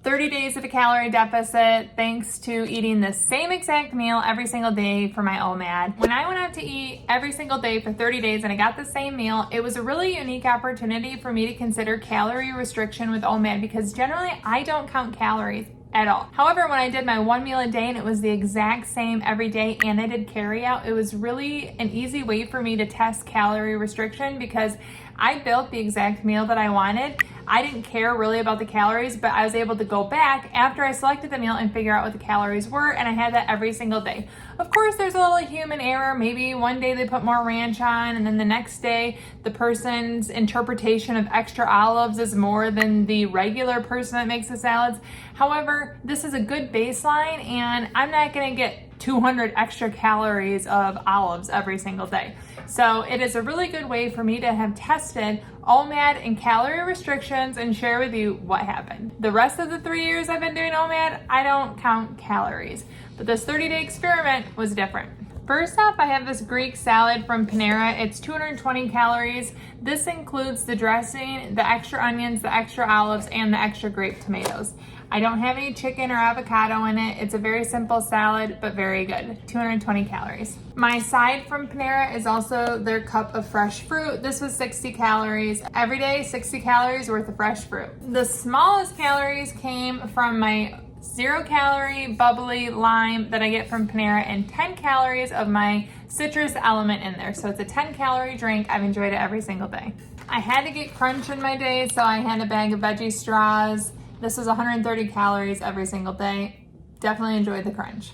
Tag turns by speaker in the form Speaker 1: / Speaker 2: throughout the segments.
Speaker 1: 30 days of a calorie deficit thanks to eating the same exact meal every single day for my OMAD. When I went out to eat every single day for 30 days and I got the same meal, it was a really unique opportunity for me to consider calorie restriction with OMAD because generally I don't count calories at all. However, when I did my one meal a day and it was the exact same every day and I did carry out, it was really an easy way for me to test calorie restriction because I built the exact meal that I wanted. I didn't care really about the calories, but I was able to go back after I selected the meal and figure out what the calories were, and I had that every single day. Of course, there's a little human error. Maybe one day they put more ranch on, and then the next day the person's interpretation of extra olives is more than the regular person that makes the salads. However, this is a good baseline, and I'm not gonna get 200 extra calories of olives every single day. So it is a really good way for me to have tested OMAD and calorie restrictions and share with you what happened. The rest of the 3 years I've been doing OMAD, I don't count calories, but this 30-day experiment was different. First off, I have this Greek salad from Panera. It's 220 calories. This includes the dressing, the extra onions, the extra olives, and the extra grape tomatoes. I don't have any chicken or avocado in it. It's a very simple salad, but very good. 220 calories. My side from Panera is also their cup of fresh fruit. This was 60 calories. Every day, 60 calories worth of fresh fruit. The smallest calories came from my 0-calorie bubbly lime that I get from Panera and 10 calories of my citrus element in there. So it's a 10-calorie drink. I've enjoyed it every single day. I had to get crunch in my day, so I had a bag of veggie straws. This was 130 calories every single day. Definitely enjoyed the crunch.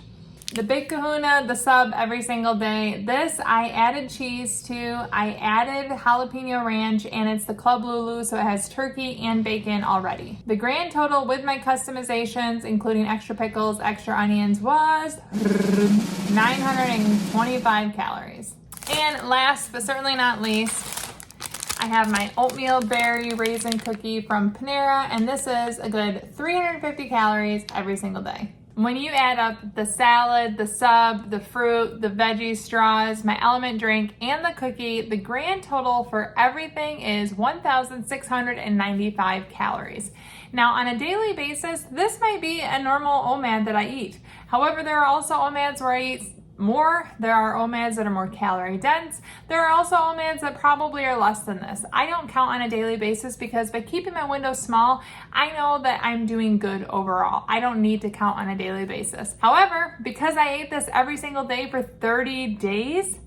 Speaker 1: The Big Kahuna, the sub every single day. This I added cheese to. I added jalapeno ranch, and it's the Club Lulu, so it has turkey and bacon already. The grand total with my customizations, including extra pickles, extra onions, was 925 calories. And last but certainly not least, I have my oatmeal berry raisin cookie from Panera, and this is a good 350 calories every single day. When you add up the salad, the sub, the fruit, the veggie straws, my element drink, and the cookie, the grand total for everything is 1,695 calories. Now, on a daily basis, this might be a normal OMAD that I eat. However, there are also OMADs where I eat more. There are OMADs that are more calorie dense. There are also OMADs that probably are less than this. I don't count on a daily basis because by keeping my window small, I know that I'm doing good overall. I don't need to count on a daily basis. However, because I ate this every single day for 30 days,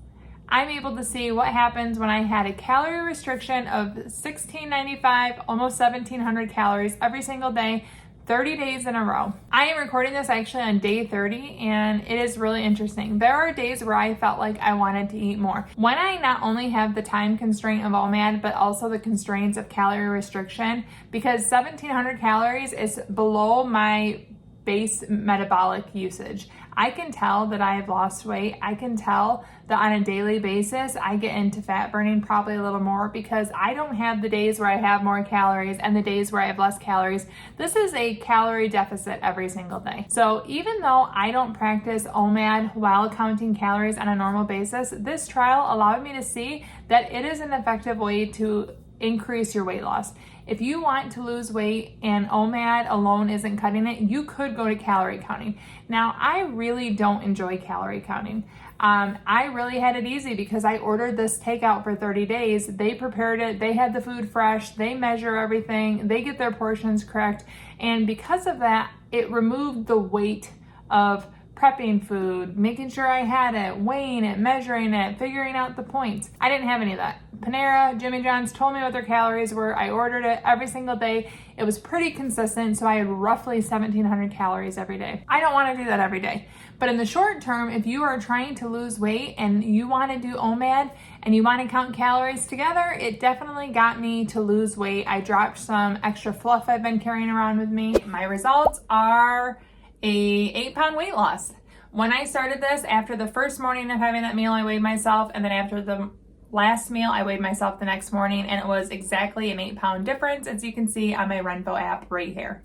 Speaker 1: I'm able to see what happens when I had a calorie restriction of 1,695, almost 1,700 calories every single day, 30 days in a row. I am recording this actually on day 30, and it is really interesting. There are days where I felt like I wanted to eat more. When I not only have the time constraint of OMAD, but also the constraints of calorie restriction, because 1,700 calories is below my base metabolic usage. I can tell that I have lost weight. I can tell that on a daily basis, I get into fat burning probably a little more because I don't have the days where I have more calories and the days where I have less calories. This is a calorie deficit every single day. So even though I don't practice OMAD while counting calories on a normal basis, this trial allowed me to see that it is an effective way to increase your weight loss. If you want to lose weight and OMAD alone isn't cutting it, you could go to calorie counting. Now, I really don't enjoy calorie counting. I really had it easy because I ordered this takeout for 30 days. They prepared it, they had the food fresh, they measure everything, they get their portions correct. And because of that, it removed the weight of prepping food, making sure I had it, weighing it, measuring it, figuring out the points. I didn't have any of that. Panera, Jimmy John's told me what their calories were. I ordered it every single day. It was pretty consistent, so I had roughly 1,700 calories every day. I don't want to do that every day. But in the short term, if you are trying to lose weight and you want to do OMAD and you want to count calories together, it definitely got me to lose weight. I dropped some extra fluff I've been carrying around with me. My results are a 8-pound weight loss. When I started this, after the first morning of having that meal, I weighed myself, and then after the last meal, I weighed myself the next morning, and it was exactly an 8-pound difference, as you can see on my Renfo app right here.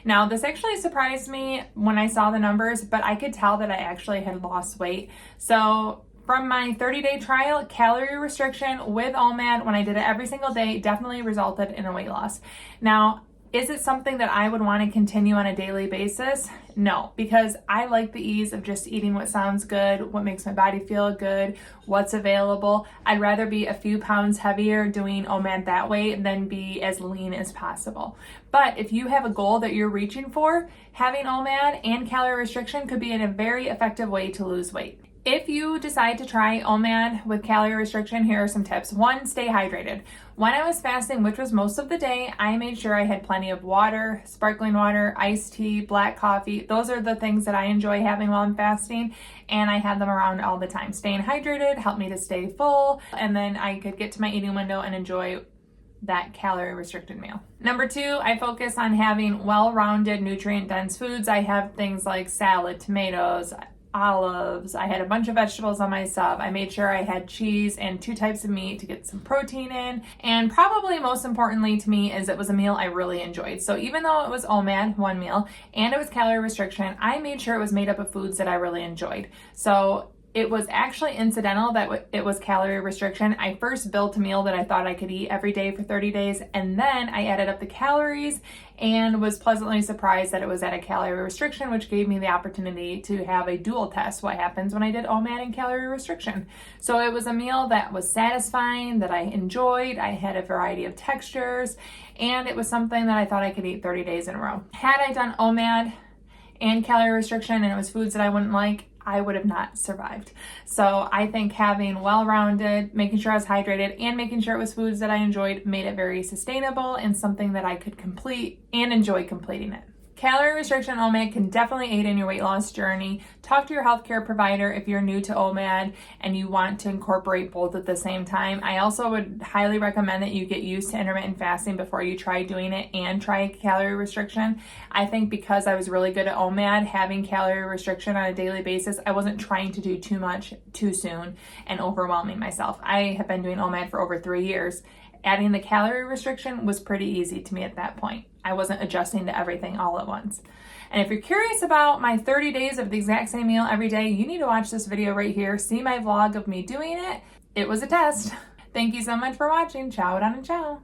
Speaker 1: Now, this actually surprised me when I saw the numbers, but I could tell that I actually had lost weight. So from my 30-day trial, calorie restriction with OMAD, when I did it every single day, definitely resulted in a weight loss. Now, Is it something that I would want to continue on a daily basis? No, because I like the ease of just eating what sounds good, what makes my body feel good, what's available. I'd rather be a few pounds heavier doing OMAD that way than be as lean as possible. But if you have a goal that you're reaching for, having OMAD and calorie restriction could be a very effective way to lose weight. If you decide to try OMAD with calorie restriction, here are some tips. 1, stay hydrated. When I was fasting, which was most of the day, I made sure I had plenty of water, sparkling water, iced tea, black coffee. Those are the things that I enjoy having while I'm fasting, and I had them around all the time. Staying hydrated helped me to stay full, and then I could get to my eating window and enjoy that calorie restricted meal. Number 2, I focus on having well-rounded, nutrient-dense foods. I have things like salad, tomatoes, olives. I had a bunch of vegetables on my sub. I made sure I had cheese and 2 types of meat to get some protein in. And probably most importantly to me is it was a meal I really enjoyed. So even though it was OMAD, one meal, and it was calorie restriction, I made sure it was made up of foods that I really enjoyed. So it was actually incidental that it was calorie restriction. I first built a meal that I thought I could eat every day for 30 days, and then I added up the calories and was pleasantly surprised that it was at a calorie restriction, which gave me the opportunity to have a dual test, what happens when I did OMAD and calorie restriction. So it was a meal that was satisfying, that I enjoyed. I had a variety of textures, and it was something that I thought I could eat 30 days in a row. Had I done OMAD and calorie restriction and it was foods that I wouldn't like, I would have not survived. So I think having well-rounded, making sure I was hydrated, and making sure it was foods that I enjoyed made it very sustainable and something that I could complete and enjoy completing it. Calorie restriction OMAD can definitely aid in your weight loss journey. Talk to your healthcare provider if you're new to OMAD and you want to incorporate both at the same time. I also would highly recommend that you get used to intermittent fasting before you try doing it and try calorie restriction. I think because I was really good at OMAD, having calorie restriction on a daily basis, I wasn't trying to do too much too soon and overwhelming myself. I have been doing OMAD for over 3 years. Adding the calorie restriction was pretty easy to me at that point. I wasn't adjusting to everything all at once. And if you're curious about my 30 days of the exact same meal every day, you need to watch this video right here. See my vlog of me doing it. It was a test. Thank you so much for watching. Ciao, down and ciao.